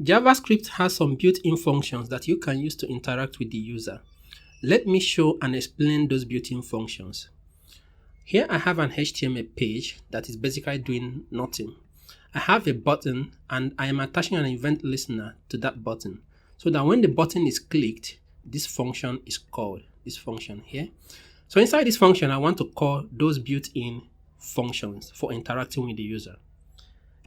JavaScript has some built-in functions that you can use to interact with the user. Let me show and explain those built-in functions. Here I have an HTML page that is basically doing nothing. I have a button and I am attaching an event listener to that button so that when the button is clicked, this function is called, this function here. So inside this function, I want to call those built-in functions for interacting with the user.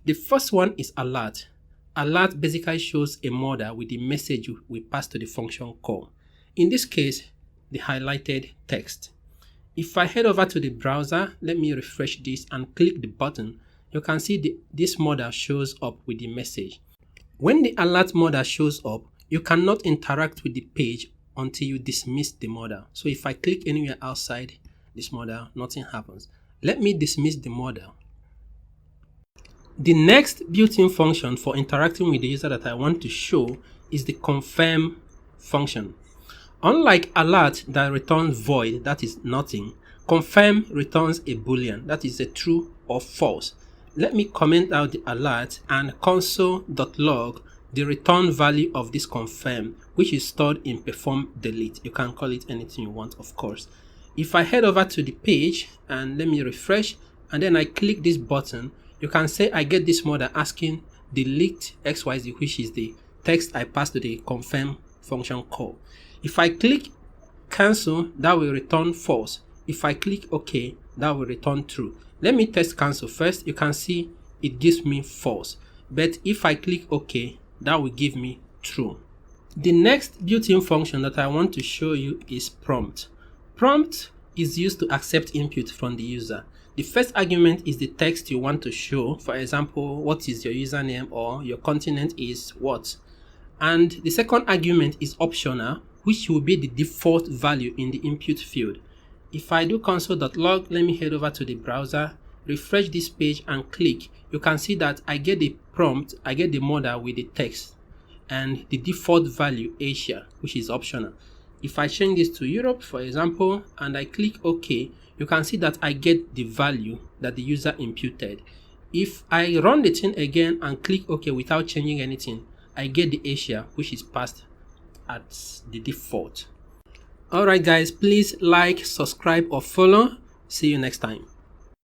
The first one is alert. Alert basically shows a model with the message we pass to the function call. In this case, the highlighted text. If I head over to the browser, let me refresh this and click the button, you can see this model shows up with the message. When the alert model shows up, you cannot interact with the page until you dismiss the model. So if I click anywhere outside this model, nothing happens. Let me dismiss the model. The next built-in function for interacting with the user that I want to show is the confirm function. Unlike alert that returns void, that is nothing, confirm returns a boolean, that is a true or false. Let me comment out the alert and console.log the return value of this confirm, which is stored in perform delete. You can call it anything you want, of course. If I head over to the page and let me refresh and then I click this button, you can say I get this model asking delete xyz, which is the text I passed to the confirm function call. If I click cancel, that will return false. If I click OK, that will return true. Let me test cancel first. You can see it gives me false. But if I click OK, that will give me true. The next built-in function that I want to show you is prompt. Prompt is used to accept input from the user. The first argument is the text you want to show. For example, what is your username, or your continent is what. And the second argument is optional, which will be the default value in the input field. If I do console.log, let me head over to the browser, refresh this page and click. You can see that I get the prompt, I get the model with the text and the default value Asia, which is optional. If I change this to Europe, for example, and I click OK, you can see that I get the value that the user imputed. If I run the thing again and click OK without changing anything, I get the Asia, which is passed at the default. Alright guys, please like, subscribe or follow. See you next time.